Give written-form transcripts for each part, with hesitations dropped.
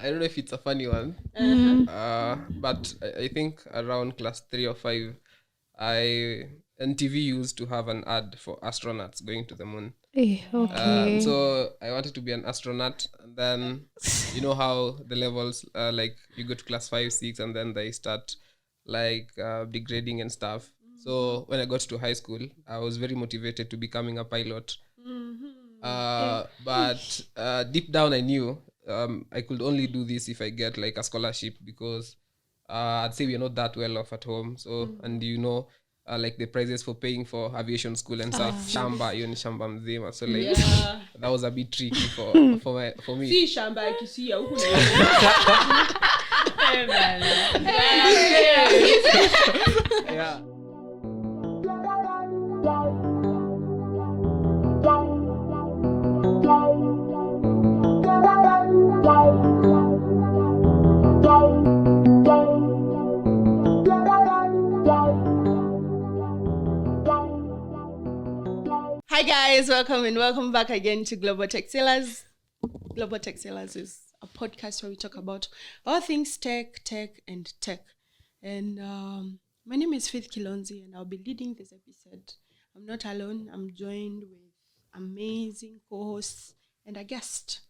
I don't know if it's a funny one. But I think around class 3 or 5, NTV used to have an ad for astronauts going to the moon. Okay. So I wanted to be an astronaut, and then you know how the levels like you go to class 5, 6, and then they start like degrading and stuff. So when I got to high school, I was very motivated to becoming a pilot. But deep down I knew I could only do this if I get like a scholarship, because I'd say we're not that well off at home. So and you know, like the prices for paying for aviation school and stuff, shamba mzima. So like that was a bit tricky for me. See shamba kisia huku Yeah. Hi guys, welcome back again to Global Tech Sailors. Global Tech Sailors is a podcast where we talk about all things tech. And my name is Faith Kilonzi, and I'll be leading this episode. I'm not alone. I'm joined with amazing co-hosts and a guest.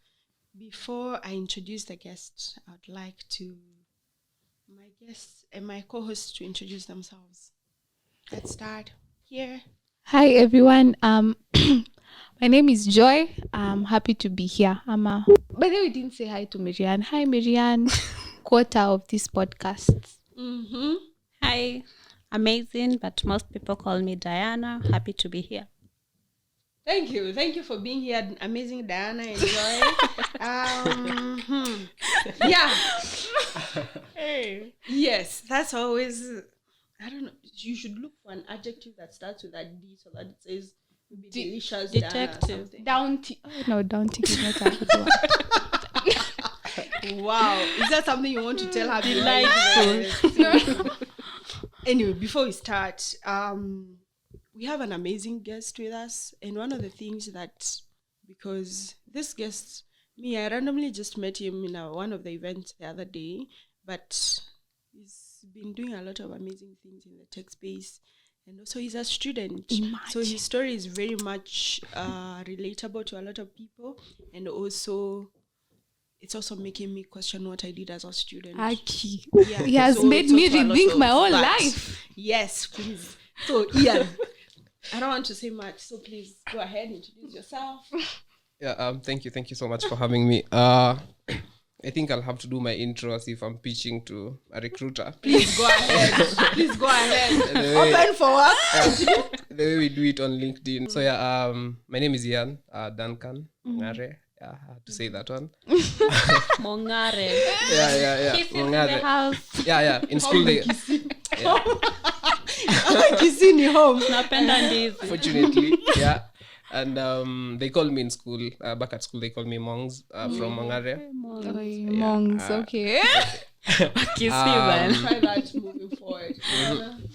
Before I introduce the guest, I'd like to my guests and my co-hosts to introduce themselves. Let's start here. Hi everyone. My name is Joy. I'm happy to be here. By the way, we didn't say hi to Miriam. Hi Miriam, quarter of this podcast. Hi, amazing, but most people call me Diana. Happy to be here. Thank you for being here, amazing Diana and Joy. Yeah. Hey. Yes, that's always. I don't know. You should look for an adjective that starts with a D, so that it says maybe delicious, detective, Downty. No, Downty is not a good one. Wow, is that something you want to tell her? Delightful. Anyway, before we start, we have an amazing guest with us, and one of the things that, because this guest, I randomly just met him in one of the events the other day, but he's been doing a lot of amazing things in the tech space, and also he's a student. So his story is very much relatable to a lot of people, and also it's also making me question what I did as a student. Yeah, he has made me rethink my whole life. Yes, please. So Ian, I don't want to say much, so please go ahead and introduce yourself. Yeah, thank you so much for having me. I think I'll have to do my intro as if I'm pitching to a recruiter. Please go ahead. Open for work. The way we do it on LinkedIn. So yeah, my name is Ian Duncan Mong'are. Yeah, I have to say that one. Mong'are. Yeah. He's in the house. Yeah. In school they. Kisini home. Napenda ndizi. Fortunately, yeah. And they called me in school, back at school, they called me Mongs from Mong'are. Mongs, okay. Try that moving forward.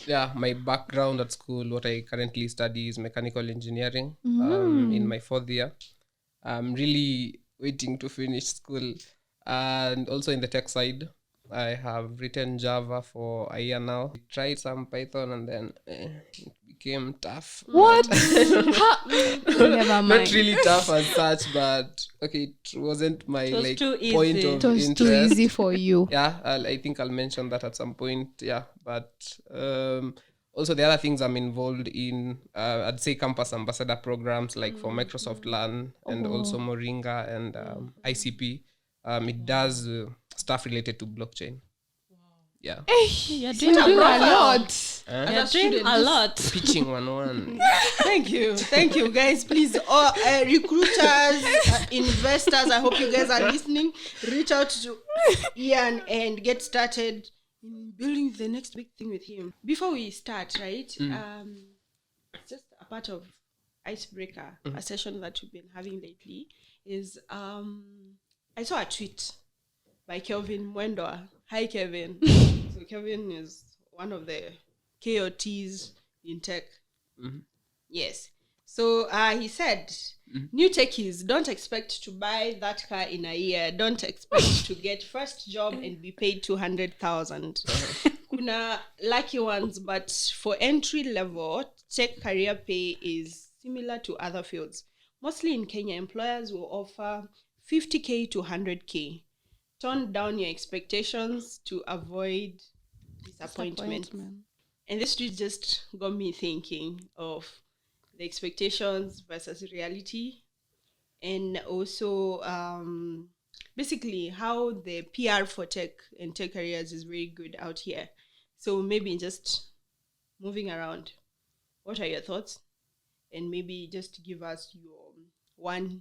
Yeah, my background at school, what I currently study is mechanical engineering in my 4th year. I'm really waiting to finish school. And also in the tech side, I have written Java for a year now. I tried some Python and then it became tough. What? Never mind. Not really tough as such, but okay, it wasn't my point of interest. It was too easy for you. Yeah, I think I'll mention that at some point. Yeah, but also the other things I'm involved in, I'd say campus ambassador programs like for Microsoft Learn and also Moringa and ICP. It does stuff related to blockchain. Yeah. You're doing a lot. You're doing a lot. Pitching 101. Thank you guys. Please, all recruiters, investors, I hope you guys are listening. Reach out to Ian and get started in building the next big thing with him. Before we start, right? Just a part of icebreaker, a session that we've been having lately is I saw a tweet by Kelvin Mwendwa. Hi, Kevin. So Kevin is one of the KOTs in tech. Yes. So he said, new techies, don't expect to buy that car in a year. Don't expect to get first job and be paid 200,000. Kuna lucky ones, but for entry level, tech career pay is similar to other fields. Mostly in Kenya, employers will offer 50K to 100K. Tone down your expectations to avoid disappointment. And this tweet just got me thinking of the expectations versus reality, and also basically how the PR for tech and tech careers is very good out here. So maybe just moving around, what are your thoughts? And maybe just give us your one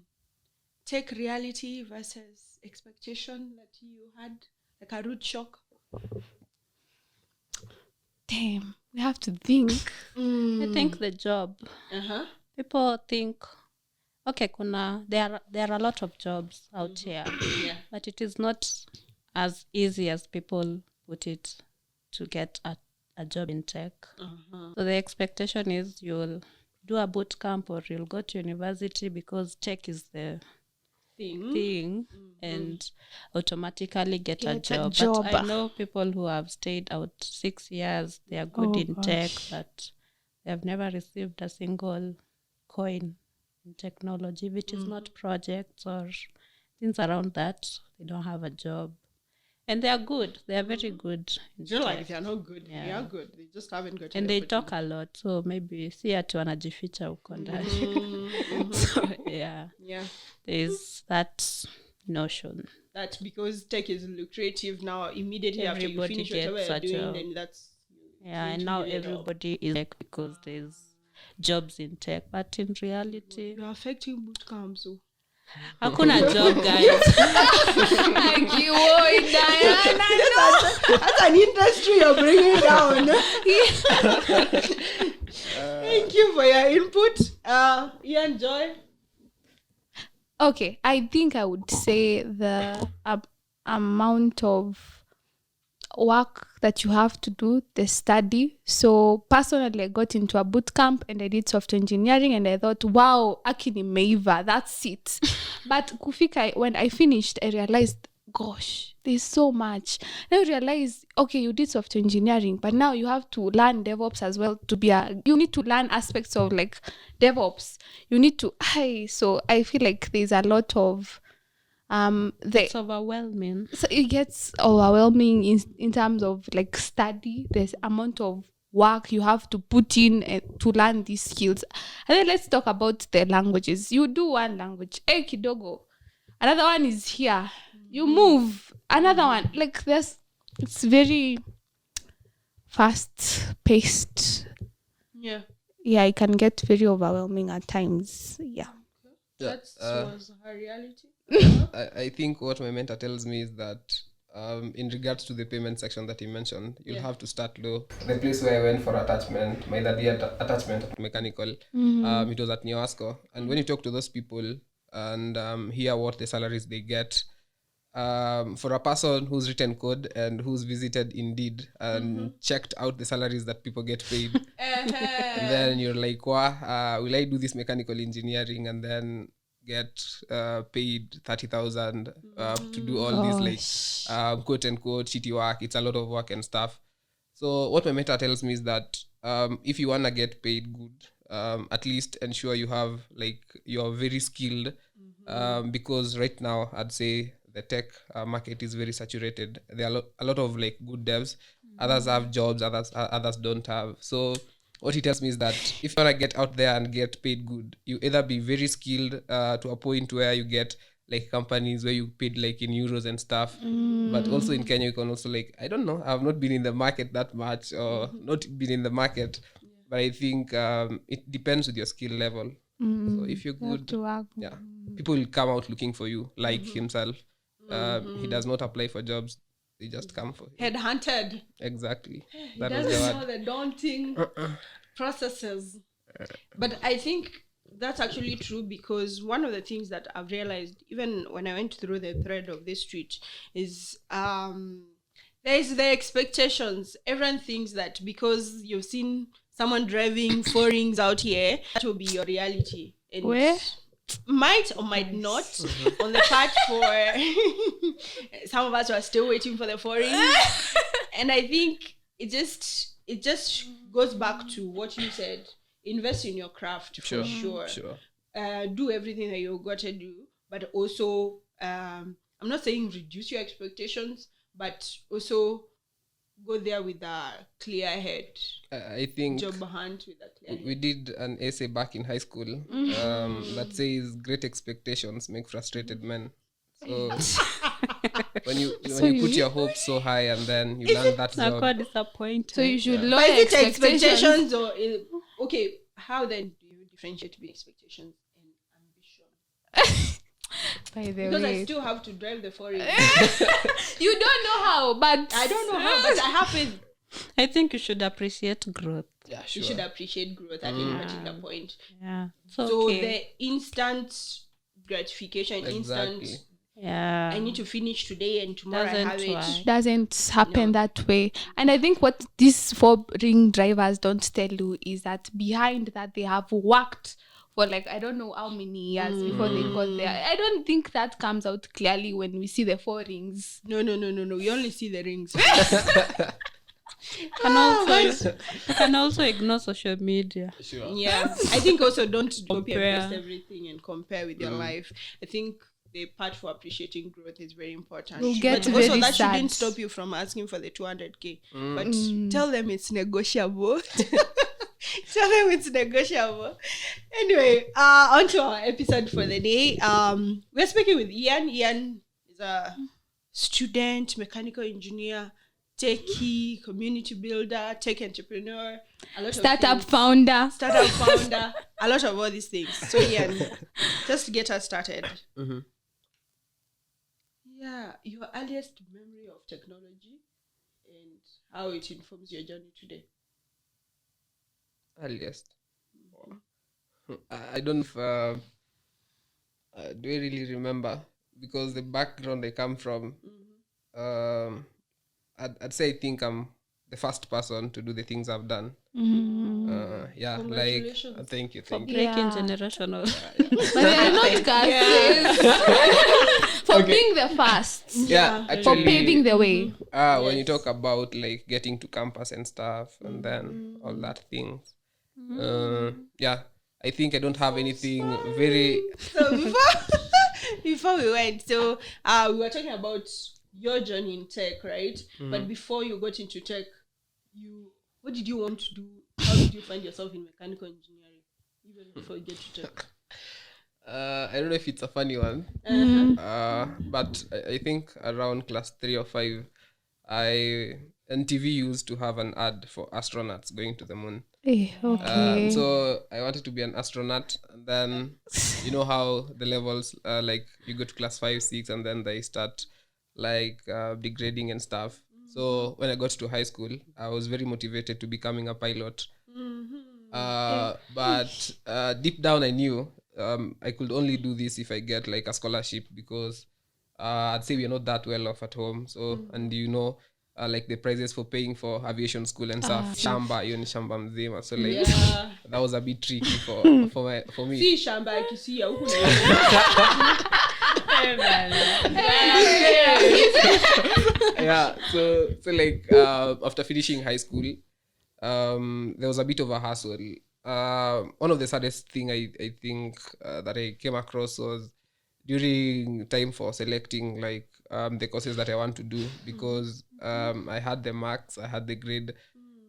tech reality versus expectation that you had, like a root shock. Damn, we have to think. I think the job. People think, okay, there are a lot of jobs out here, but it is not as easy as people put it to get a job in tech. So the expectation is you'll do a boot camp or you'll go to university because tech is the thing and automatically get a job. But I know people who have stayed out 6 years, they are good in tech, but they have never received a single coin in technology, which is not projects or things around that. They don't have a job. And they are good. They are very good. They're like, they're not good. They are good. They just haven't got. And they talk a lot. So maybe si ati wanajificha uko ndani. So yeah. There's that notion. That because tech is lucrative now, immediately everybody after you finish whatever you're doing, then that's... Yeah, and now everybody is tech because there's jobs in tech. But in reality... You're affecting boot camps, so... Hakuna job, guys. Thank you, Diana. That's an industry you're bringing down. Thank you for your input. Ian, Joy. Okay, I think I would say the amount of work that you have to do, the study. So personally, I got into a boot camp and I did software engineering and I thought, wow, akini meiva, that's it. But kufika, when I finished, I realized, gosh, there's so much. Then I realized, okay, you did software engineering, but now you have to learn DevOps as well you need to learn aspects of like DevOps. You need to, so I feel like there's a lot of, it's overwhelming. So it gets overwhelming in terms of like study. There's amount of work you have to put in to learn these skills. And then let's talk about the languages. You do one language, kidogo. Another one is here. You move. Another one. Like it's very fast paced. Yeah. Yeah, it can get very overwhelming at times. Yeah. That was her reality. I think what my mentor tells me is that in regards to the payment section that he mentioned, you'll have to start low. The place where I went for attachment, my daddy attachment mechanical, it was at Neowasco. And when you talk to those people and hear what the salaries they get, for a person who's written code and who's visited Indeed and checked out the salaries that people get paid, and then you're like, wow, will I do this mechanical engineering and then get paid 30,000 to do all these like quote unquote shitty work? It's a lot of work and stuff. So what my mentor tells me is that if you want to get paid good, at least ensure you're very skilled, because right now I'd say the tech market is very saturated. There are a lot of like good devs. Others have jobs, others don't have. So what he tells me is that if you want to get out there and get paid good, you either be very skilled to a point where you get like companies where you paid like in euros and stuff. But also in Kenya, you can also like, I don't know, I've not been in the market that much or not been in the market. But I think it depends with your skill level. So if you're good, people will come out looking for you, like himself. He does not apply for jobs. They just come for him. Headhunted. Exactly. He doesn't know the daunting processes. But I think that's actually true, because one of the things that I've realized, even when I went through the thread of this tweet, is there's the expectations. Everyone thinks that because you've seen someone driving 4 rings out here, that will be your reality. And Where? might or might not on the part for some of us who are still waiting for the 4 rings. And I think it just goes back to what you said. Invest in your craft for sure. Do everything that you've got to do, but also I'm not saying reduce your expectations, but also go there with a clear head. I think job hunt with a clear head. We did an essay back in high school that says great expectations make frustrated men. So when you put your hopes so high and then you land that job, quite disappointed. So you should But lower is it expectations. or okay? How then do you differentiate between expectations and ambition? By the Because way, I still have to drive the 4 rings. you don't know how, but I don't know how, but I have it. I think you should appreciate growth. yeah, You should appreciate growth at any particular point. Yeah. So the instant gratification, Exactly. instant. yeah. I need to finish today and tomorrow I Doesn't have it. work. doesn't happen No. that way. And I think what these 4 ring drivers don't tell you is that behind that they have worked for like I don't know how many years before they got there. I don't think that comes out clearly when we see the 4 rings. No. You only see the rings. You can also ignore social media. Yeah. I think also don't copy and Compare. paste everything and compare with your life. I think the part for appreciating growth is very important. We'll get but also very that sad. shouldn't stop you from asking for the 200k. But tell them it's negotiable. Tell them it's negotiable. Anyway, on to our episode for the day. We're speaking with Ian. Ian is a student, mechanical engineer, techie, community builder, tech entrepreneur, a lot Startup of things. founder. Startup founder, a lot of all these things. So Ian, just to get us started. Yeah, your earliest memory of technology and how it informs your journey today. Earliest. I don't do I really remember because the background I come from, I'd say I think I'm the first person to do the things I've done. Yeah, like Congratulations. thank you. Breaking Yeah. generational. But they are not gases. For being the first. Yeah, For actually, paving the way. when you talk about like getting to campus and stuff and then all that things, yeah, I think I don't have anything very So before we went, so we were talking about your journey in tech, right? But before you got into tech, what did you want to do? How did you find yourself in mechanical engineering? Even before you get to tech. I don't know if it's a funny one, but I think around class 3 or 5, NTV used to have an ad for astronauts going to the moon. Okay. So I wanted to be an astronaut, and then you know how the levels like you go to class 5, 6, and then they start like degrading and stuff. So when I got to high school, I was very motivated to becoming a pilot. But deep down I knew I could only do this if I get like a scholarship, because I'd say we're not that well off at home. So and you know like the prices for paying for aviation school and stuff, shamba hiyo ni shamba mzima, so like that was a bit tricky for me. See shamba akisia huku Yeah, so like after finishing high school, there was a bit of a hassle. One of the saddest thing I think that I came across was during time for selecting like the courses that I want to do, because I had the marks, I had the grade,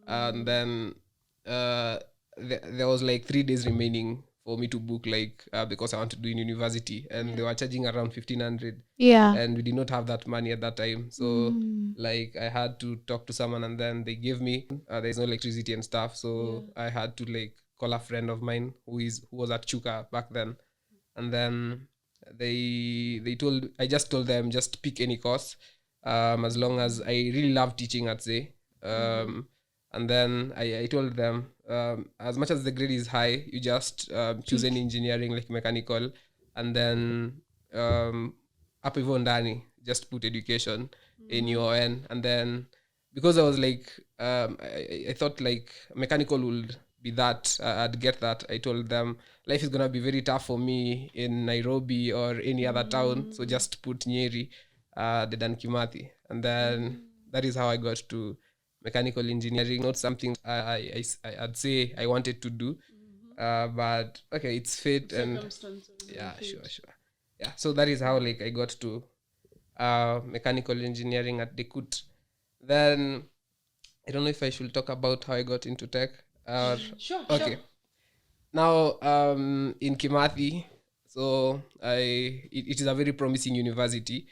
and then there was like 3 days remaining for me to book like the course I want to do in university, and they were charging around 1,500. Yeah. And we did not have that money at that time, so like I had to talk to someone, and then they gave me there's no electricity and stuff, so I had to like call a friend of mine who was at Chuka back then, and then I just told them just pick any course, as long as I really love teaching, I'd say. And then I told them as much as the grade is high, you just choose any engineering like mechanical, and then hapo hivyo ndani just put education in your end, and then because I was like, I thought like mechanical would be that. I'd get that. I told them life is gonna be very tough for me in Nairobi or any other town, so just put Nyeri, Dedan Kimathi, and then that is how I got to mechanical engineering. Not something I'd say I wanted to do, but okay, it's fate, and sure. Yeah, so that is how like I got to mechanical engineering at Dekut. Then I don't know if I should talk about how I got into tech. Sure. Okay. Now in Kimathi, so it is a very promising university.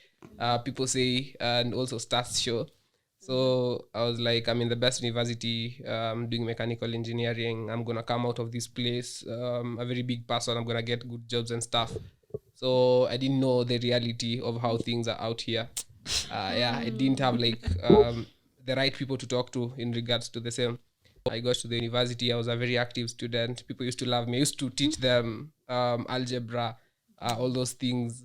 People say, and also stats show. So I was like, I'm in the best university, doing mechanical engineering. I'm gonna come out of this place a very big person. I'm gonna get good jobs and stuff. So I didn't know the reality of how things are out here. I didn't have like the right people to talk to in regards to the same. I got to the university. I was a very active student. People used to love me. I used to teach them algebra, all those things.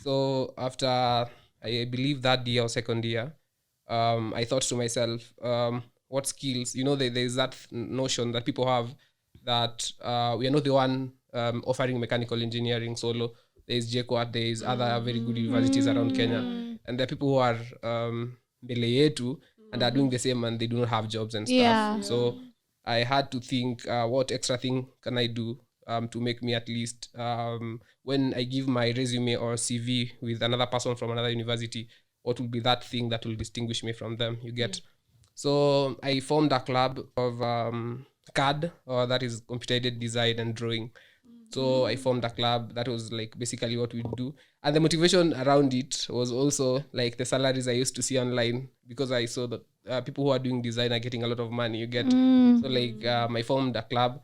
So after, I believe that year or second year, I thought to myself, what skills? There's that notion that people have that we are not the one offering mechanical engineering solo. There's JKUAT, there's other very good universities around Kenya, and there are people who are mbele yetu and are doing the same, and they do not have jobs and stuff. So I had to think, what extra thing can I do to make me at least, when I give my resume or CV with another person from another university, what will be that thing that will distinguish me from them, you get? So I formed a club of CAD, or that is computer-aided design and drawing. So I formed a club. That was like basically what we do. And the motivation around it was also like the salaries I used to see online, because I saw that people who are doing design are getting a lot of money, you get? So like I formed a club,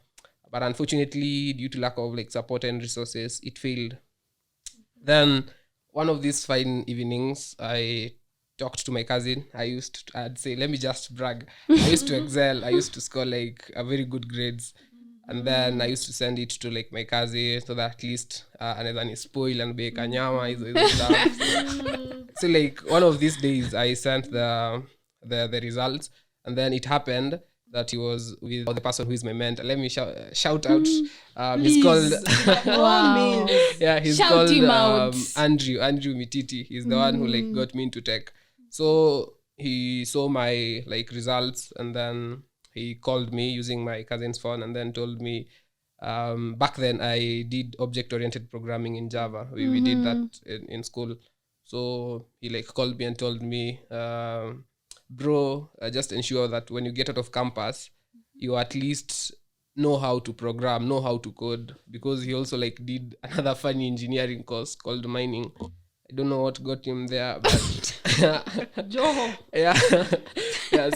but unfortunately due to lack of like support and resources, it failed. Then one of these fine evenings, I talked to my cousin. I'd say, let me just brag. I used to excel. I used to score like a very good grades. And then I used to send it to like my cousin, so that at least anaweza ni spoil and be kanyama hizo stuff. So like one of these days I sent the results, and then it happened that he was with the person who is my mentor. Let me shout out. He's called Wow. he's Shout called him out. Andrew Mititi. He's the one who like got me into tech. So he saw my like results, and then he called me using my cousin's phone, and then told me, back then I did object-oriented programming in Java. We did that in school. So he like called me and told me, bro, just ensure that when you get out of campus, you at least know how to program, know how to code, because he also like did another funny engineering course called mining. I don't know what got him there, but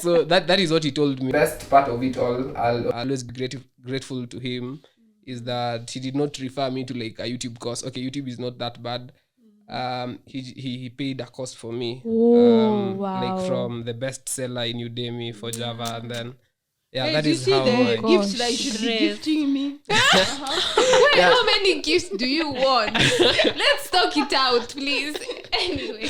so that is what he told me. Best part of it all, I'll always be grateful to him, is that he did not refer me to like a YouTube course. Okay, YouTube is not that bad. He paid a course for me, like from the bestseller in Udemy for Java, and then that is how the gifts that you should be gifting me. How many gifts do you want? Let's talk it out, please. Anyway.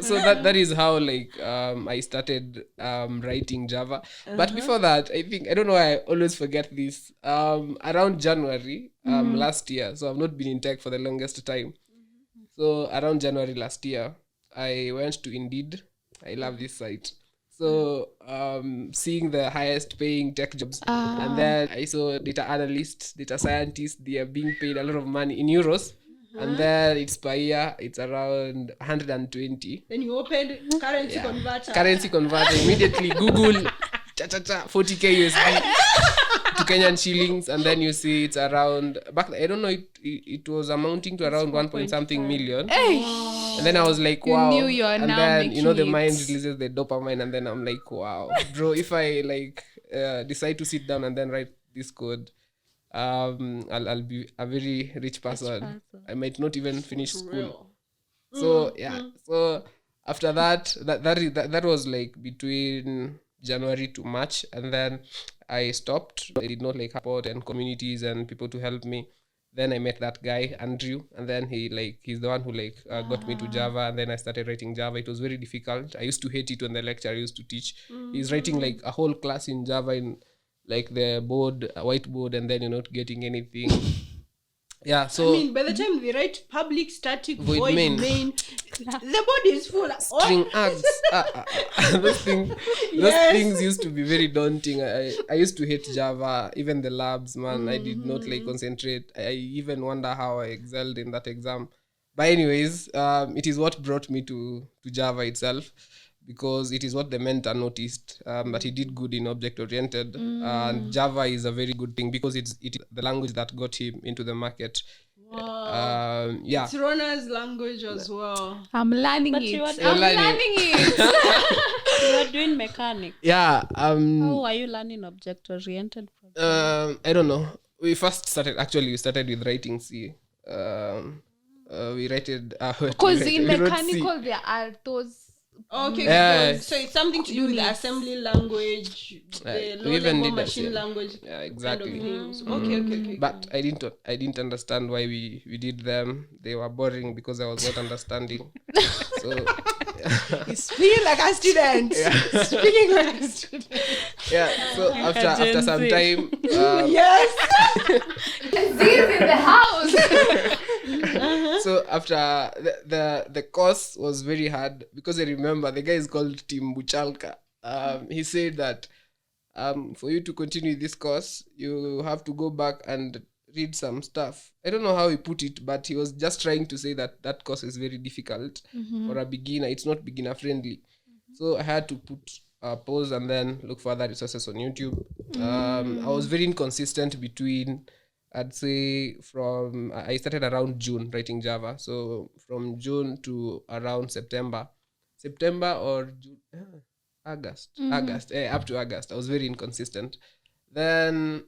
So that is how like I started writing Java. But before that, I don't know why I always forget this. Around January last year, so I've not been in tech for the longest time. So around January last year, I went to Indeed. I love this site. So seeing the highest paying tech jobs, and then I saw data analysts, data scientists, they are being paid a lot of money in euros, and then it's per year, it's around 120. Then you opened currency converter. Immediately Google 40k USD to Kenyan shillings, and then you see it's around, back I don't know, it was amounting to around 1.something million. And then I was like, wow. You knew you are and now then making the it. mind releases the dopamine, and then I'm like, wow, bro, if I like decide to sit down and then write this code, I'll be a very rich person. I might not even finish school. So so after that was like between January to March, and then I stopped. I did not like support and communities and people to help me. Then I met that guy Andrew, and then he's the one who got me to Java, and then I started writing Java. It was very difficult. I used to hate it when the lecturer used to teach. He's writing like a whole class in Java in like the whiteboard, and then you're not getting anything. Yeah, so I mean, by the time we write public static void main, main, the body is full. string args. Those things used to be very daunting. I used to hate Java, even the labs, man. I did not concentrate. I even wonder how I excelled in that exam. But anyways, it is what brought me to Java itself, because it is what the mentor noticed, that he did good in object oriented. And Java is a very good thing because it is the language that got him into the market. Wow. Yeah. It's Rona's language as well. I'm learning But it. you are I'm learning it. You are doing mechanics. Yeah. How are you learning object oriented? I don't know. We started with writing C. We rated Because in mechanical there are those. Okay, Yeah. so it's something to do with the assembly language, the we even low-level did that, machine yeah. language Yeah, kind of exactly. things. Okay. But I didn't understand why we did them. They were boring because I was not understanding. So You speak like a student. Speaking like a student. yeah. So after some time, Yes. This in the house. so after the course was very hard, because I remember the guy is called Tim Buchalka. He said that for you to continue this course, you have to go back and read some stuff. I don't know how he put it, but he was just trying to say that course is very difficult for a beginner. It's not beginner friendly. So I had to put a pause and then look for other resources on YouTube. I was very inconsistent between, I'd say I started around June writing Java. So from June to around September or June, August, up to August, I was very inconsistent. Then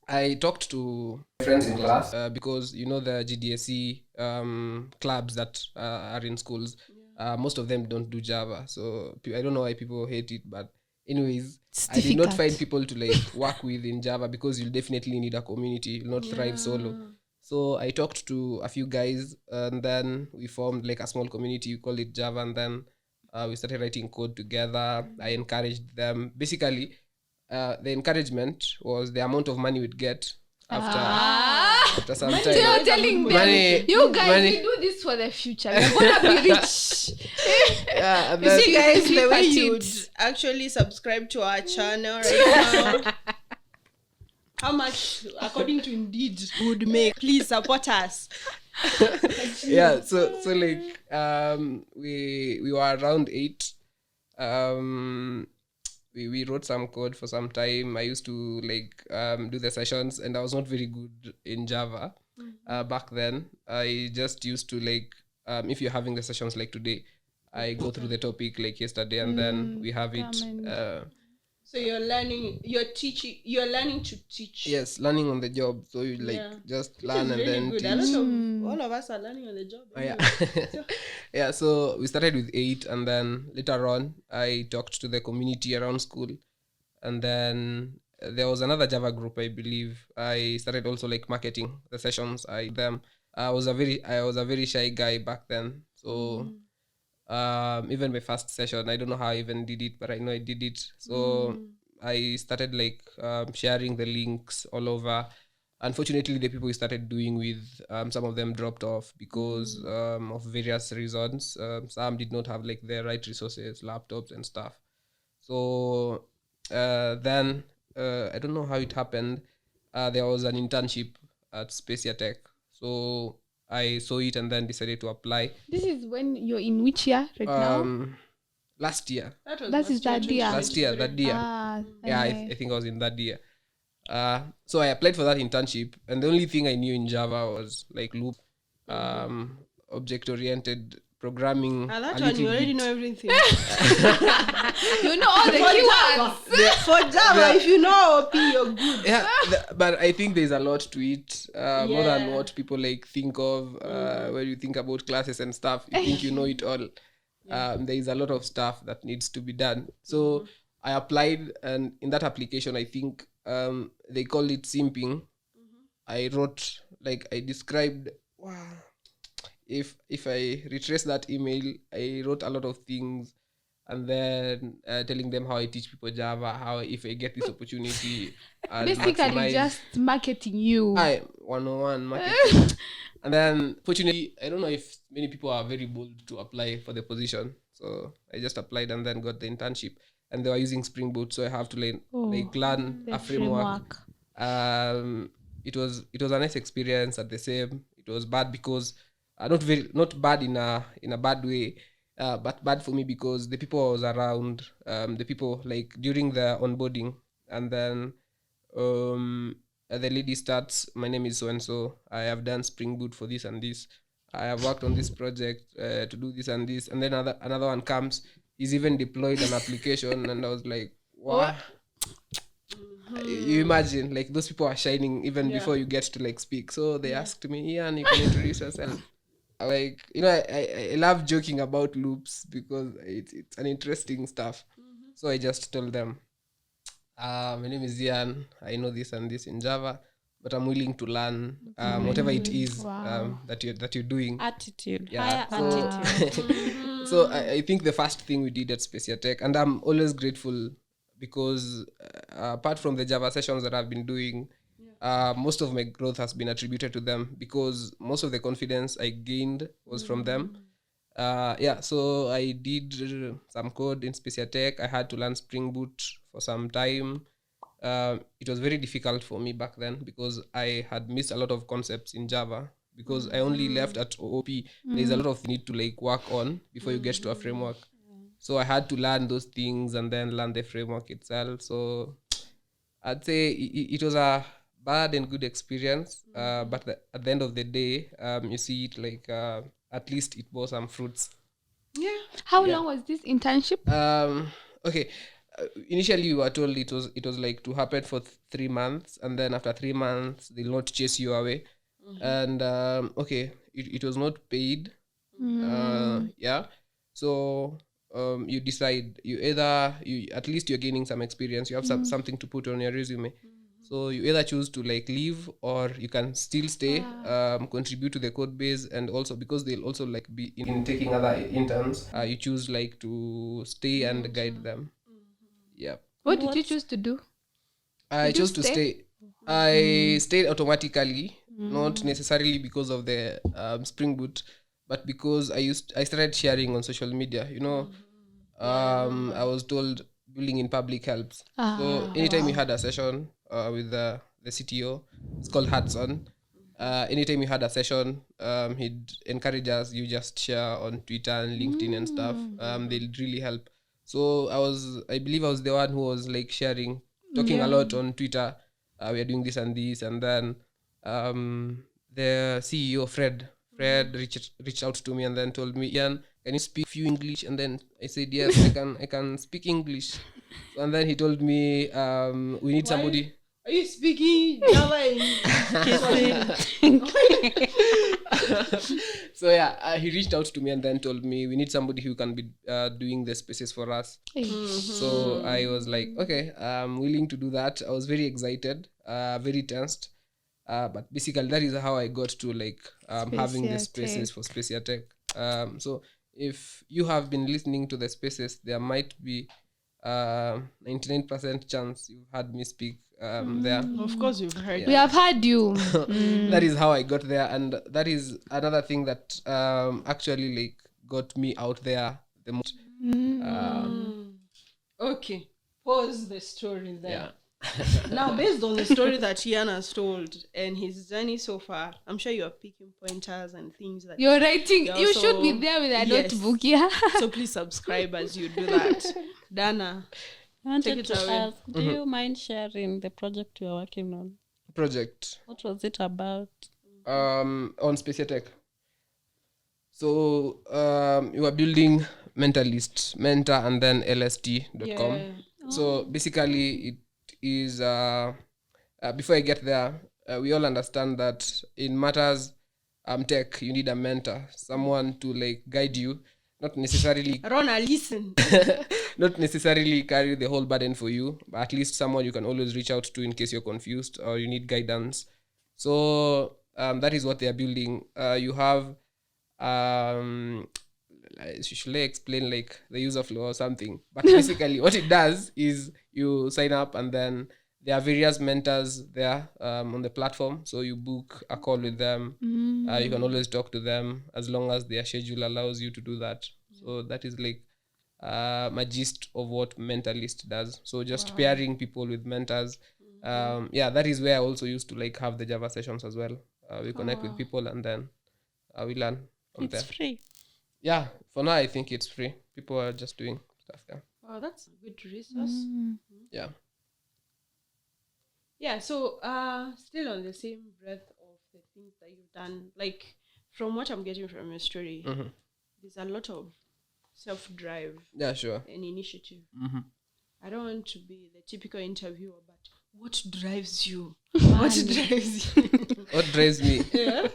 I talked to friends in class, because the GDSE clubs that are in schools, most of them don't do Java. So I don't know why people hate it, but anyways, I did not find people to work with in Java, because you'll definitely need a community. You'll not thrive solo. So I talked to a few guys, and then we formed a small community. We called it Java, and then we started writing code together. I encouraged them. Basically, the encouragement was the amount of money we'd get after some time. You're telling them, you guys, we do this for the future. We're gonna be rich. Yeah, and You then, see, guys, the Click way at you it. would actually subscribe to our channel right now, how much, according to Indeed, would make? Please support us. yeah, so we were around 8. We wrote some code for some time. I used to do the sessions, and I was not very good in Java back then. I just used to if you're having the sessions like today, I go through the topic like yesterday, and then we have it. So you're learning to teach. Yes, learning on the job. So you just learn and Really then good. teach. A lot of all of us are learning on the job. Oh, yeah. anyway. Yeah, so we started with 8, and then later on I talked to the community around school, and then there was another Java group, I believe. I started also marketing the sessions. I was a very shy guy back then, so even my first session, I don't know how I even did it, but I know I did it. So I started sharing the links all over. Unfortunately, the people we started doing with, some of them dropped off because of various reasons. Some did not have the right resources, laptops and stuff. So then I don't know how it happened. There was an internship at Spacia Tech. So I saw it and then decided to apply. This is when you're in which year right now? Last year. That is that year. That year. Yeah, I think I was in that year. So I applied for that internship, and the only thing I knew in Java was loop, object-oriented programming. At that a one, you little already bit. know everything. You know all the keywords. For Java, if you know OP, you're good. Yeah, but I think there's a lot to it, more than Yeah. what people think of when you think about classes and stuff. You think you know it all. There is a lot of stuff that needs to be done. So I applied, and in that application, I think they call it simping. I wrote, like, I described, wow, if I retrace that email, I wrote a lot of things, and then telling them how I teach people Java, how if I get this opportunity, I'll Basically, maximize. just marketing you. 101 marketing. And then, fortunately, I don't know if many people are very bold to apply for the position. So I just applied and then got the internship. And they were using Spring Boot, so I have to learn The a framework. It was a nice experience. At the same, it was bad because not bad in a bad way, but bad for me because the people I was around, the people, like, during the onboarding, and then the lady starts, my name is so and so, I have done Spring Boot for this and this, I have worked on this project to do this and this, and then another one comes, he's even deployed an application, and I was like, wow. You imagine, like, those people are shining even before you get to, like, speak. So they asked me, Ian, you can introduce yourself. Like, I love joking about loops because it's an interesting stuff. So I just told them, my name is Ian, I know this and this in Java, but I'm willing to learn whatever it is that you're doing. Attitude. Yeah. Higher attitude. So I think the first thing we did at Spacia Tech, and I'm always grateful because apart from the Java sessions that I've been doing, most of my growth has been attributed to them because most of the confidence I gained was from them. So I did some code in Spacia Tech. I had to learn Spring Boot for some time. It was very difficult for me back then because I had missed a lot of concepts in Java because I only left at OOP. There's a lot of need to, like, work on before you get to a framework. So I had to learn those things and then learn the framework itself. So I'd say it was a bad and good experience. But at the end of the day, you see it like at least it bore some fruits. Yeah. How long was this internship? Okay. Initially, we were told it was like to happen for 3 months, and then after 3 months, they'll not chase you away. And it was not paid. So you decide, at least you're gaining some experience. You have something to put on your resume. So you either choose to, like, leave, or you can still stay, contribute to the code base, and also because they'll also, like, be in taking other interns, you choose, like, to stay and guide them. Yeah. What did you choose to do? I chose to stay. I stayed automatically, not necessarily because of the Spring Boot, but because I started sharing on social media. I was told building in public helps. So anytime we had a session with the CTO, it's called Hudson. Anytime you had a session, he'd encourage us, you just share on Twitter and LinkedIn and stuff. They'll really help. So I believe I was the one who was, like, sharing, talking a lot on Twitter. We are doing this and this, and then the CEO Fred reached out to me and then told me, Ian, can you speak few English? And then I said, yes, I can speak English. And then he told me, we need somebody. Are you speaking Java? So he reached out to me and then told me we need somebody who can be doing the spaces for us. So I was like, okay, I'm willing to do that. I was very excited, very tensed, but basically that is how I got to, like, having the spaces for Spacia Tech. So if you have been listening to the spaces, there might be 99% chance you've heard me speak there. Of course you've heard. We have heard you. That is how I got there, and that is another thing that actually, like, got me out there the most. Okay, pause the story there. Yeah. Now, based on the story that Ian has told and his journey so far, I'm sure you're picking pointers and things that You're writing. you're You also- should be there with a Yes. notebook, yeah. So please subscribe as you do that. Dana, I wanted Take it to away. ask, do you mind sharing the project you are working on? Project What was it about? on Spacia Tech. So you are building mentor and then lst.com. Yeah. So basically it is before I get there, we all understand that in matters tech, you need a mentor, someone to, like, guide you, not necessarily Rona, listen. not necessarily carry the whole burden for you, but at least someone you can always reach out to in case you're confused or you need guidance. So that is what they are building. You have should I explain like the user flow or something? But basically what it does is you sign up and then there are various mentors there on the platform. So you book a call with them. You can always talk to them as long as their schedule allows you to do that. So that is like my gist of what Mentalist does. So just pairing people with mentors. That is where I also used to like have the Java sessions as well. We connect with people and then we learn from there. It's free. Yeah, for now I think it's free. People are just doing stuff there. Wow, that's a good resource. Yeah. Yeah, so still on the same breadth of the things that you've done, like from what I'm getting from your story, there's a lot of self-drive Yeah, sure. and initiative. I don't want to be the typical interviewer, but what drives you? What drives you? What drives me? Yeah.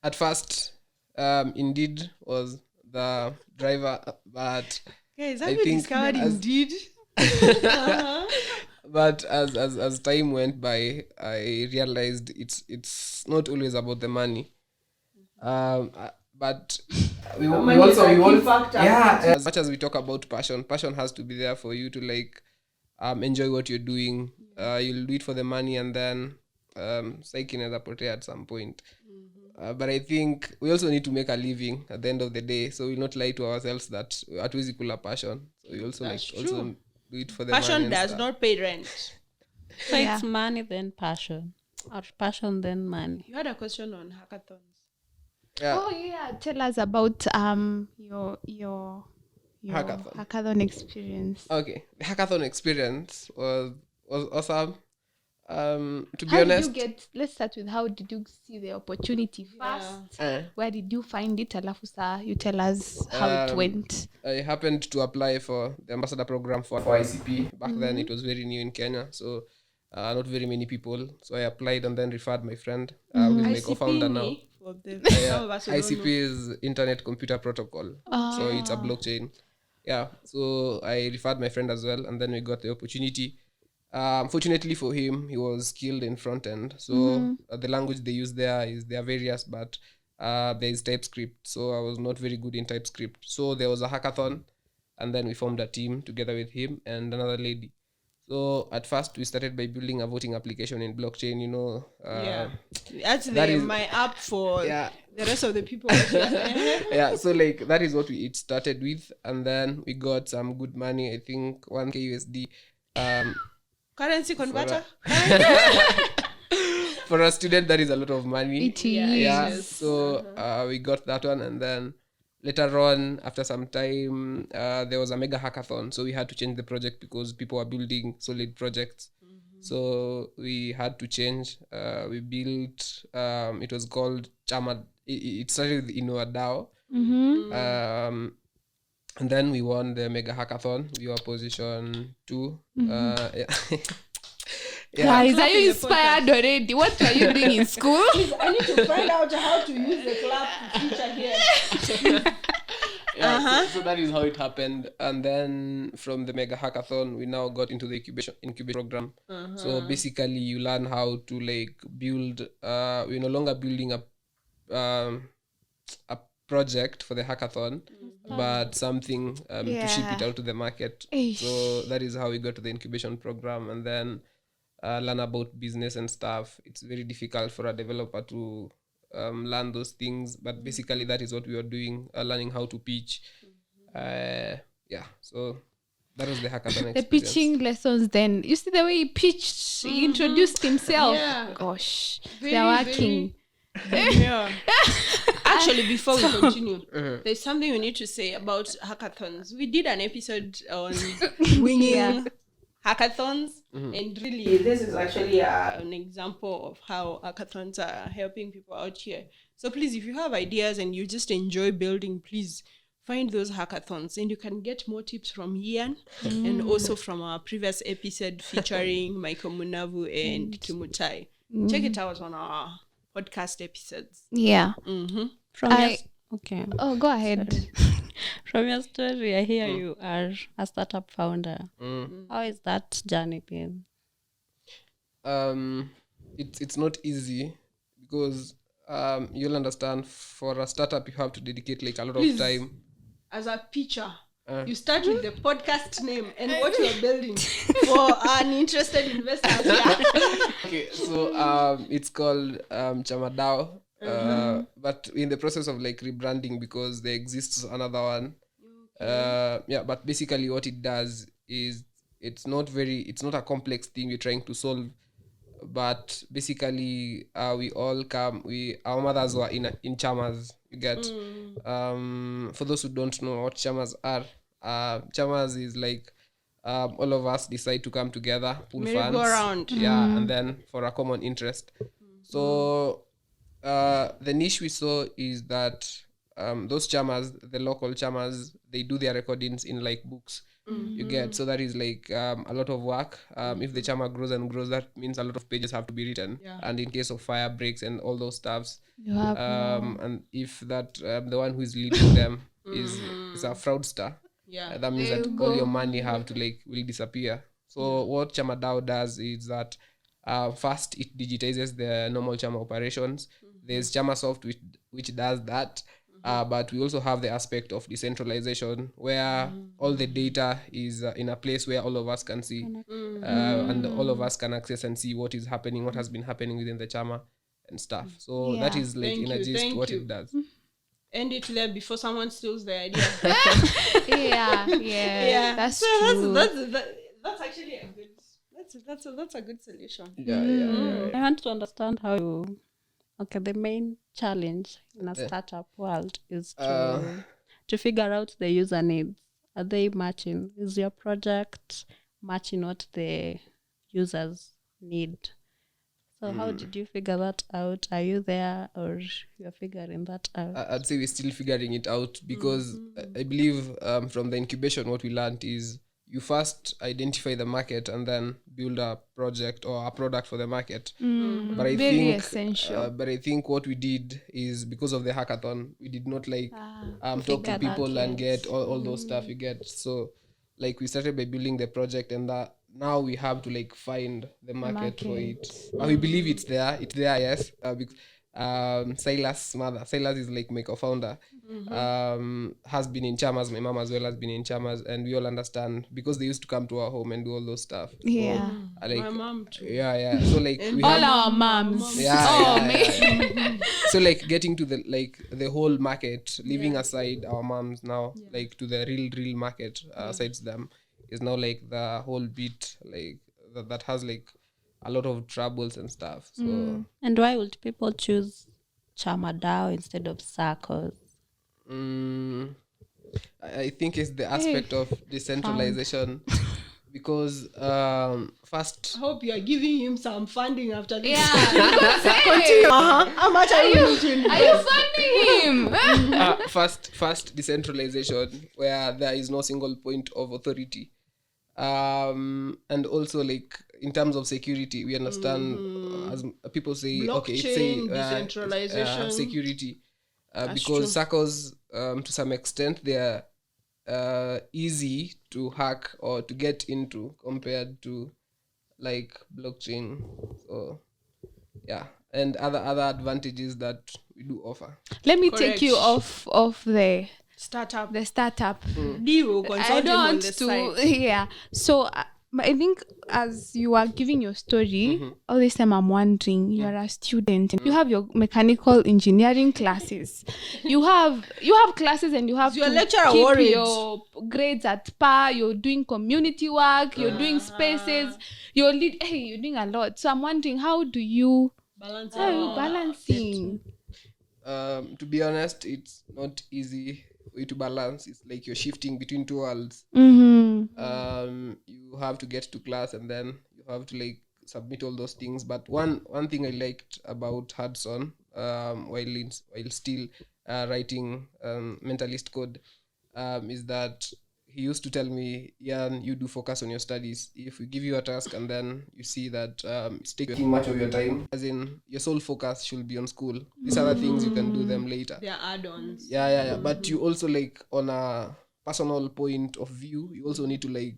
At first, Indeed was the driver, but Guys, I have you think discovered as- Indeed? but as time went by, I realized it's not always about the money. But we also as much as we talk about passion has to be there for you to like enjoy what you're doing. You'll do it for the money and then psyche inaweza potea at some point. But I think we also need to make a living at the end of the day, so we'll not lie to ourselves that hatuwezi kula passion. So we also That's also true. do it for the money Passion and does stuff. not pay rent. So Yeah. it's money then passion, or passion then money. You had a question on hackathons. Yeah. Oh yeah, tell us about your hackathon experience. Okay, the hackathon experience was awesome. To be How did honest, you get? Let's start with how did you see the opportunity first? Where did you find it? Alafu sa you tell us how it went. I happened to apply for the ambassador program for ICP. Back then, it was very new in Kenya, so not very many people. So I applied and then referred my friend, who's my co-founder now. For the Yeah, some of us who don't ICP is Internet Computer Protocol, so it's a blockchain. Yeah, so I referred my friend as well, and then we got the opportunity. Fortunately for him, he was skilled in front end, so the language they use there are various, but there is TypeScript, so I was not very good in TypeScript. So there was a hackathon, and then we formed a team together with him and another lady. So at first we started by building a voting application in blockchain, That's That is- my app for yeah. the rest of the people. Yeah, so like that is what it started with, and then we got some good money, I think 1k USD. Currency converter. For a student, that is a lot of money. It Yeah, is. so we got that one, and then later on, after some time, there was a mega hackathon, so we had to change the project because people were building solid projects. So we had to change. We built, it was called Chama. It started with Inua DAO. And then we won the mega hackathon. We were position 2. Yeah. Guys, are Clap in you the inspired already? What were you doing in school? I need to find out how to use the clap feature here. So that is how it happened. And then from the mega hackathon, we now got into the incubation program. So basically, you learn how to like build. We're no longer building a project for the hackathon, but something to ship it out to the market. So that is how we got to the incubation program, and then learn about business and stuff. It's very difficult for a developer to learn those things, but basically that is what we were doing, learning how to pitch. So that was the hackathon The experience. pitching lessons then. You see the way he pitched, he introduced himself. Yeah. Gosh, Very, they're working. Yeah. Actually, before we continue, there's something we need to say about hackathons. We did an episode on winging hackathons, and really, this is actually an example of how hackathons are helping people out here. So please, if you have ideas and you just enjoy building, please find those hackathons, and you can get more tips from Ian and also from our previous episode featuring Michael Munavu and Kimutai. Check it out on our podcast episodes. Yeah. From your, okay. Oh, go ahead. From your story, I hear you are a startup founder. How is that journey been? it's not easy because you'll understand for a startup you have to dedicate like a lot Please. of time. As a pitcher, you start with the podcast name and what you are building for an interested investor. Okay, so it's called Chamadao, but in the process of like rebranding because there exists another one. But basically what it does is it's not a complex thing we're trying to solve, but basically we all our mothers were in chamas, you get. For those who don't know what chamas are, chamas is like all of us decide to come together, pool funds, Merry-go-round. and then for a common interest. So the niche we saw is that those chamas, the local chamas, they do their recordings in like books, you get. So that is like a lot of work. If the chama grows and grows, that means a lot of pages have to be written, and in case of fire breaks and all those stuffs, You have and if that the one who is leading them is a fraudster, that means There that you all go. your money will disappear. So what Chamadao does is that first it digitizes the normal chama operations. There's Chamasoft which does that. But we also have the aspect of decentralization where all the data is in a place where all of us can see, and all of us can access and see what is happening, what has been happening within the chama and stuff. So that is like Thank in a you, gist thank what you. it does. End it there before someone steals the idea. That's so true. That's actually a good. That's a good solution. I want to understand how you. Okay, the main challenge in a startup world is to figure out the user needs. Are they matching? Is your project matching what the users need? So how did you figure that out? Are you there or you're figuring that out? I'd say we're still figuring it out because I believe from the incubation what we learned is you first identify the market and then build a project or a product for the market. But I Very think essential. but I think what we did is because of the hackathon, we did not like talk to figure that, people and yes. get all those stuff you get. So like we started by building the project, and that now we have to like find the market for it. We believe it's there, yes. Because Silas is like my co-founder, has been in chamas. My mom as well has been in chamas, and we all understand because they used to come to our home and do all those stuff. So, Yeah. like, My mom too. yeah. So like we All have, our moms. yeah. So like getting to the whole market, leaving aside our moms now, like to the real market, asides them, is now like the whole bit like that has like a lot of troubles and stuff. So And why would people choose Chamadao instead of circles? I think it's the aspect of decentralization because first I hope you are giving him some funding after this. Continue. How much are you willing to Are you funding him? first decentralization where there is no single point of authority, and also like in terms of security we understand as people say Blockchain, decentralization. security, because true. circles to some extent they are easy to hack or to get into compared to like blockchain. So yeah, and other advantages that we do offer. Let me Correct. take you off the Startup. startup. D will I consult him don't on want the to. side. Yeah. So I think as you are giving your story, all this time I'm wondering, you are a student and you have your mechanical engineering classes. You have classes and you have Your to lecturer keep worried. your grades at par. You're doing community work. You're doing spaces. You're doing a lot. So I'm wondering, how are you balancing? To be honest, it's not easy way to balance. It's like you're shifting between two worlds. You have to get to class and then you have to like submit all those things. But one thing I liked about Hudson, while still writing mentalist code, is that he used to tell me, Ian, you do focus on your studies. If we give you a task and then you see that it's taking much of your time, as in your sole focus should be on school. These other things you can do them later. They are add-ons. Yeah. But you also like on a personal point of view, you also need to like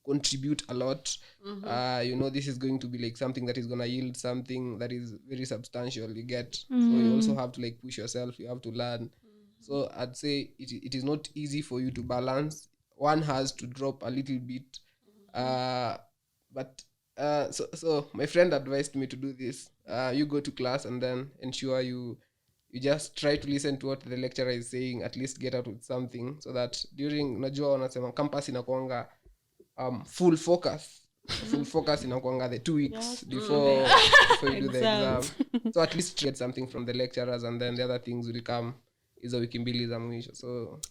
contribute a lot. This is going to be like something that is going to yield something that is very substantial, you get. So you also have to like push yourself, you have to learn. So I'd say it is not easy for you to balance. One has to drop a little bit. So my friend advised me to do this. You go to class and then ensure you just try to listen to what the lecturer is saying, at least get out with something, so that during najua wanasema campus inakuanga full focus inakuanga the 2 weeks before you do the exam. So at least get something from the lecturers, and then the other things will come hizo wiki mbili za mwisho. So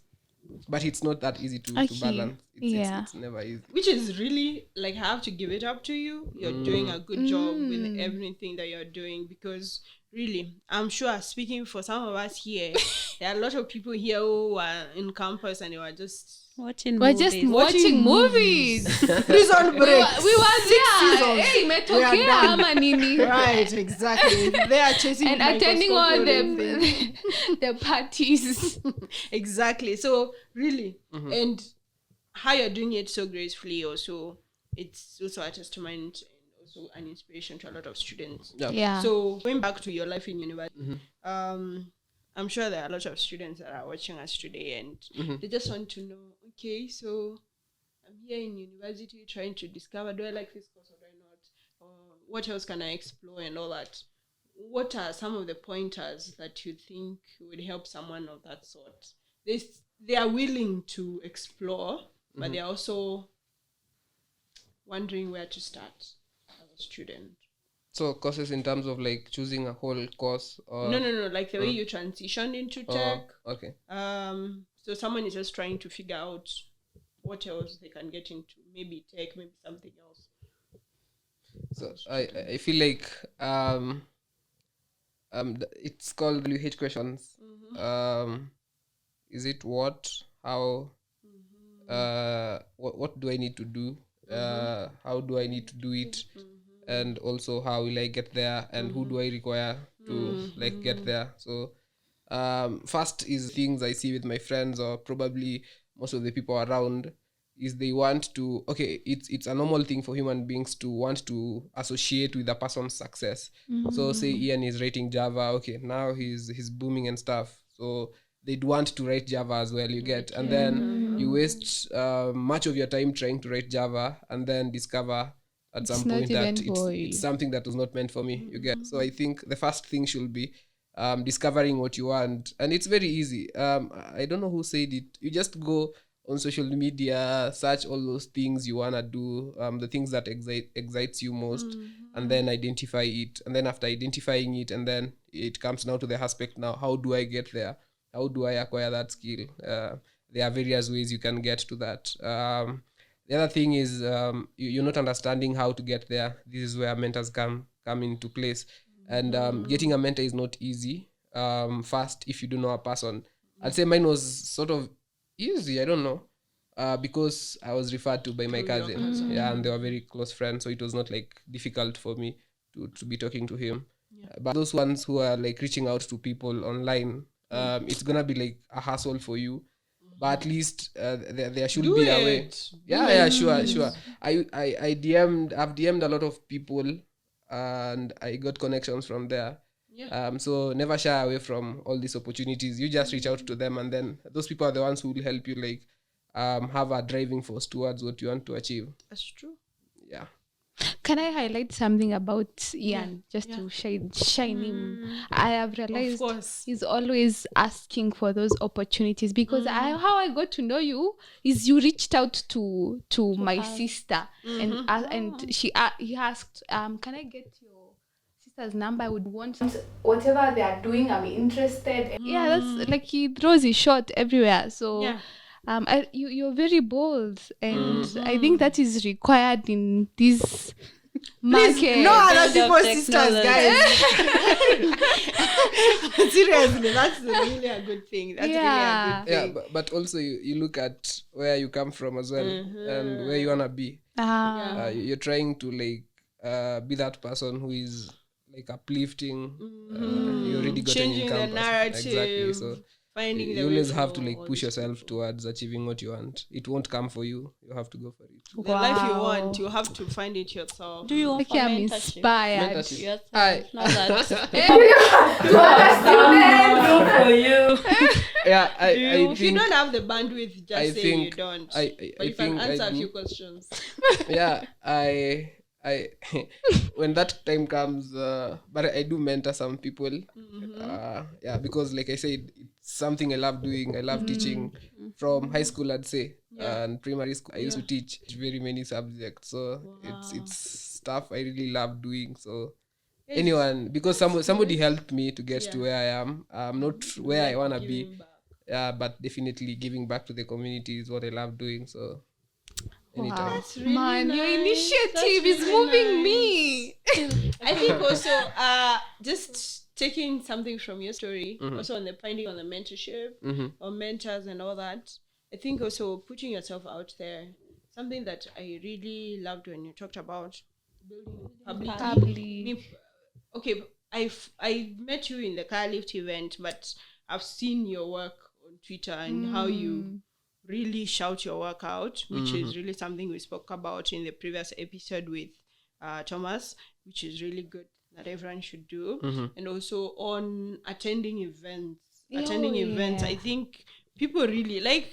but it's not that easy to balance. It's never easy, which is really like, I have to give it up to you. You're doing a good job with everything that you're doing, because really, I'm sure, speaking for some of us here, there are a lot of people here who are in campus and they were just watching movies. Prison break. We were there. Hey, metokea ama nini? Right, exactly. They are chasing and attending all the parties. Exactly. So really, and how you're doing it so gracefully, also, it's also a testament and also an inspiration to a lot of students. Yeah. So going back to your life in university, I'm sure there are a lot of students that are watching us today, and they just want to know, okay, so I'm here in university trying to discover, do I like this course or do I not? Or what else can I explore and all that? What are some of the pointers that you think would help someone of that sort? They are willing to explore, but they're also wondering where to start as a student. So courses in terms of like choosing a whole course, or no, like the way you transition into tech. Okay. So someone is just trying to figure out what else they can get into, maybe tech, maybe something else. So I feel like it's called WH questions. Is it what, how, what do I need to do? How do I need to do it? And also how will I get there, and who do I require to like get there? So first is things I see with my friends, or probably most of the people around, is they want to, okay, it's a normal thing for human beings to want to associate with a person's success. So say Ian is writing Java, okay, now he's booming and stuff, so they'd want to write Java as well, you get. And then you waste much of your time trying to write Java, and then discover at some point that it's something that was not meant for me, you get. So I think the first thing should be discovering what you want, and it's very easy. I don't know who said it, you just go on social media, search all those things you want to do, the things that excites you most, and then identify it. And then after identifying it, and then it comes now to the aspect, now how do I get there, how do I acquire that skill? There are various ways you can get to that. The other thing is you're not understanding how to get there. This is where mentors come into place. And getting a mentor is not easy. First, if you don't know a person, I'd say mine was sort of easy, I don't know, because I was referred to by my cousin. Yeah, and they were very close friends, so it was not like difficult for me to be talking to him. But those ones who are like reaching out to people online, it's gonna be like a hassle for you. But at least there should be a way. Yeah, sure. I've DM'd a lot of people, and I got connections from there. So never shy away from all these opportunities. You just reach out to them, and then those people are the ones who will help you like have a driving force towards what you want to achieve. That's true. Yeah. Can I highlight something about Ian, just to shine him? I have realized he's always asking for those opportunities, because how I got to know you is you reached out to my sister, and he asked, can I get your sister's number? I would want whatever they are doing, I'm interested. Yeah, that's like, he throws his shot everywhere. So you're very bold, and I think that is required in this market. Please, no other people's sisters, guys. Seriously, that's really a good thing. That's really a good thing. Yeah, but also you look at where you come from as well, and where you wanna be. You're trying to like be that person who is like uplifting. You already got changing in campus. the narrative. Exactly. So finding the you way always have for to like all push these yourself people. towards achieving what you want. It won't come for you. You have to go for it. The life you Wow. want, you have to find it yourself. Do you Okay, offer I'm mentorship inspired. Mentorship. yourself? Now that For you. Yeah, I If you think don't have the bandwidth, just I say think you don't. I But you can think I answer a do. few questions. Yeah, I when that time comes, but I do mentor some people. Yeah, because like I said, it's something I love doing. I love teaching from high school, I'd say, and primary school. I used to teach very many subjects, so it's stuff I really love doing. So anyone, because somebody helped me to get to where I am. I'm not where I wanna be. Giving back. Yeah, but definitely giving back to the community is what I love doing. So anytime. That's really Man, your nice. initiative That's is really moving nice. me. I think also just taking something from your story, also on the finding on the mentorship or mentors and all that. I think also putting yourself out there, something that I really loved when you talked about building publicity. Okay, I met you in the car lift event, but I've seen your work on Twitter and how you really shout your work out, which is really something we spoke about in the previous episode with Thomas, which is really good that everyone should do. And also on attending events. I think people really like,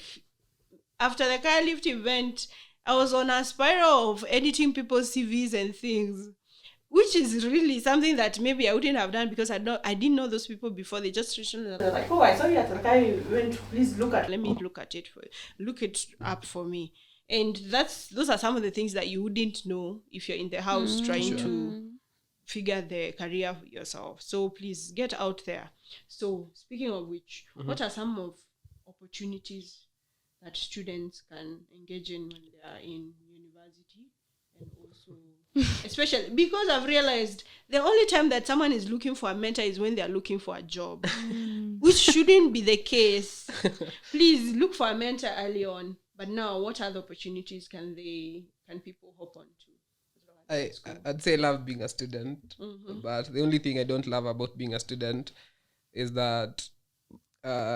after the car lift event, I was on a spiral of editing people's CVs and things, which is really something that maybe I wouldn't have done because I didn't know those people before. They just reached out and they're like, oh, I saw you at the car event. Please let me look at it look it up for me. And those are some of the things that you wouldn't know if you're in the house trying to figure the career yourself. So please get out there. So speaking of which, what are some of opportunities that students can engage in when they are in university? And also, especially because I've realized the only time that someone is looking for a mentor is when they are looking for a job, which shouldn't be the case. Please look for a mentor early on. But now, what other opportunities can people hop on to? I'd say I love being a student, but the only thing I don't love about being a student is that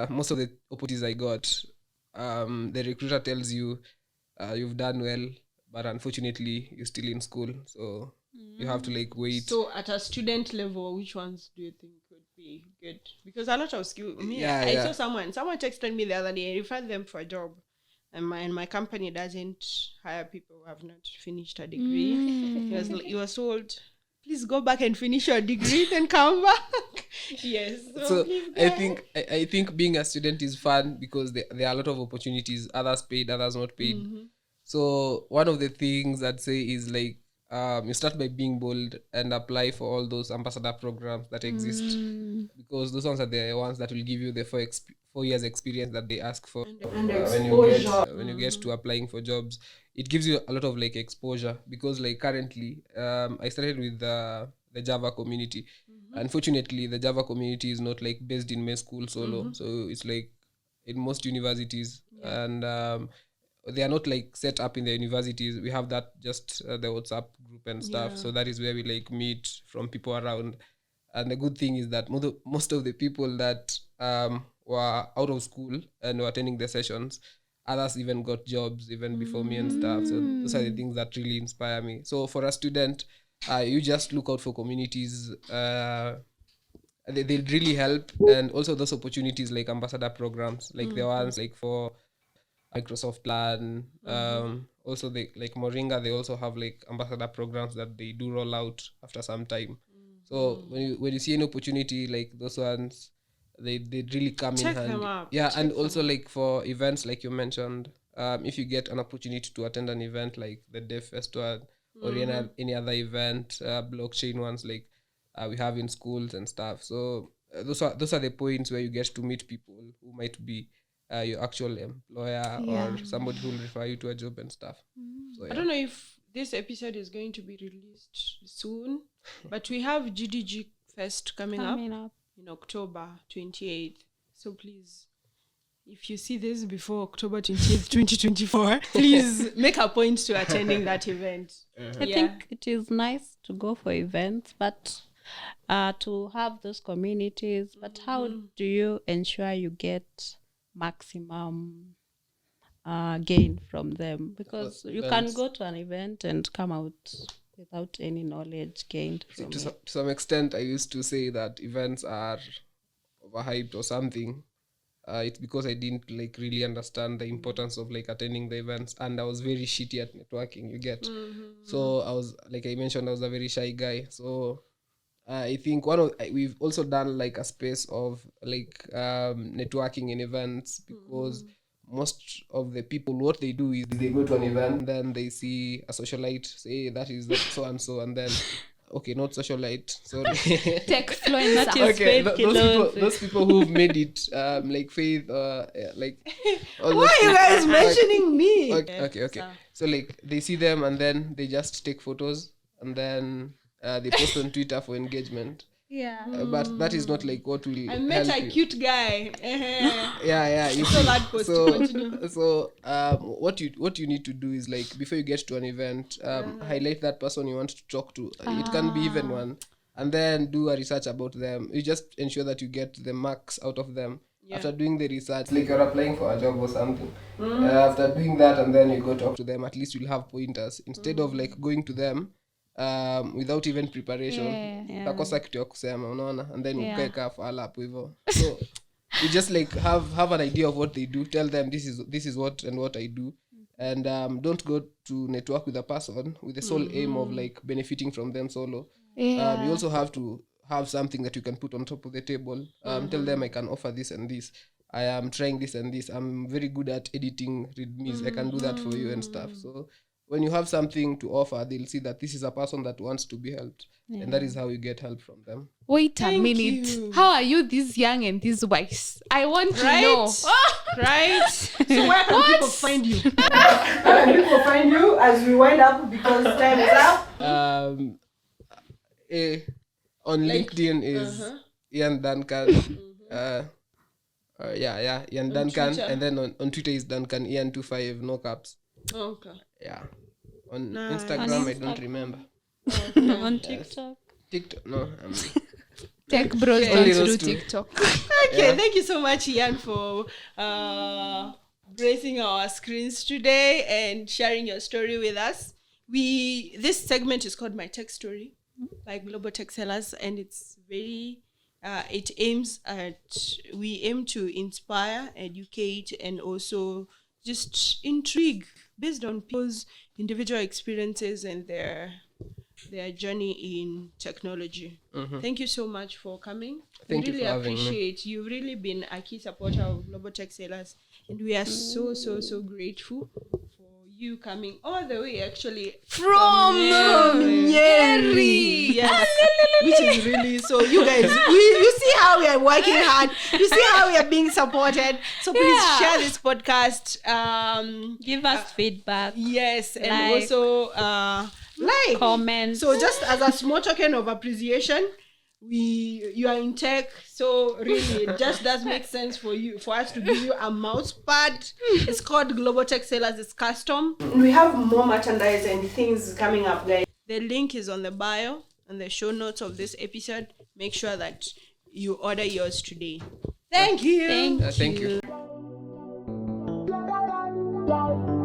most of the opportunities I got, the recruiter tells you you've done well, but unfortunately you're still in school, so you have to like wait. So at a student level, which ones do you think would be good? Because a lot of skill. I saw someone texted me the other day. I referred them for a job, and my company doesn't hire people who have not finished a degree. He was told, please go back and finish your degree, then come back. Yes. So I think being a student is fun because there are a lot of opportunities. Others paid, others not paid. So one of the things I'd say is like you start by being bold and apply for all those ambassador programs that exist, because those ones are the ones that will give you the 4 years experience that they ask for. And when you get to applying for jobs, it gives you a lot of like exposure, because like currently I started with the Java community. Unfortunately, the Java community is not like based in my school solo, so it's like in most universities, and they are not like set up in the universities. We have that just the WhatsApp group and stuff, so that is where we like meet from people around. And the good thing is that most of the people that were out of school and were attending the sessions, others even got jobs even before me and stuff. So those are the things that really inspire me. So for a student, you just look out for communities. They'll really help. And also those opportunities like ambassador programs, like the ones like for Microsoft Plan. Also they like Moringa, they also have like ambassador programs that they do roll out after some time. So when you see an opportunity like those ones, they really come check in handy. them up. Yeah, Check and them also like for events like you mentioned, if you get an opportunity to attend an event like the Dev Festival or any other event, blockchain ones like we have in schools and stuff. So those are the points where you get to meet people who might be your actual employer or somebody who will refer you to a job and stuff. So, I don't know if this episode is going to be released soon, but we have GDG Fest coming up in October 28th. So please, if you see this before October 28th, 2024, please make a point to attending that event. I think it is nice to go for events, but to have those communities. But how do you ensure you get maximum gain from them? Because you can go to an event and come out without any knowledge gained from To it. some extent, I used to say that events are overhyped or something. It's because I didn't like really understand the importance of like attending the events, and I was very shitty at networking. You get, so I was, like I mentioned, I was a very shy guy. So I think we've also done like a space of like networking in events, because most of the people, what they do is they go to an event and then they see a socialite, say that is that so and so, and then okay, not socialite, sorry. Tech influencer. That is Okay, Faith those people who've made it like Faith, like all Why those are you people. guys mentioning me? Okay. So like they see them and then they just take photos and then they post on Twitter for engagement. Yeah. But that is not like what will I met help a you. cute guy. Yeah. You So see. that post, continue. So what you need to do is like before you get to an event, highlight that person you want to talk to. It can be even one, and then do a research about them. You just ensure that you get the max out of them. After doing the research, like you're applying for a job or something. After doing that, and then you go talk to them, at least you'll have pointers instead of like going to them without even preparation. Utakosa kitu ya kusema, unaona, and then ukae kaa fala hapo hivyo. So you just like have an idea of what they do, tell them this is what and what I do, and don't go to network with a person with the sole aim of like benefiting from them solo. You also have to have something that you can put on top of the table. Tell them I can offer this and this, I am trying this and this, I'm very good at editing readmes, I can do that for you and stuff. So when you have something to offer, they'll see that this is a person that wants to be helped, and that is how you get help from them. Wait a minute. you. How are you this young and this wise? I want to know. Right? So where can people find you? Where can people find you as we wind up because time is up? On LinkedIn is Ian Duncan. Ian Duncan, Twitter? and then on Twitter is Duncan Ian25, no caps. Okay. Yeah. On Nice. Instagram, I don't remember. On TikTok. TikTok, no. Tech bros Only don't those do two. TikTok. Okay, thank you so much, Ian, for gracing our screens today and sharing your story with us. This segment is called My Tech Story by Global Tech Sellers, and it's very we aim to inspire, educate, and also just intrigue based on people's individual experiences and their journey in technology. Thank you so much for coming. Thank we you really for having me. appreciate you've really been a key supporter of Global Tech Sellers, and we are so grateful for you coming all the way actually from Nyeri. Yes, which is really, so you guys, you see how we are working hard, you see how we are being supported, so please share this podcast, Give us feedback. yes, and Like. also like, Comments. so just as a small token of appreciation, you are in tech, so really it just does make sense for us to give you a mouse pad. It's called Global Tech Sellers. It's custom. We have more merchandise and things coming up, guys. The link is on the bio and the show notes of this episode. Make sure that you order yours today. Thank you. Thank Thank you. you.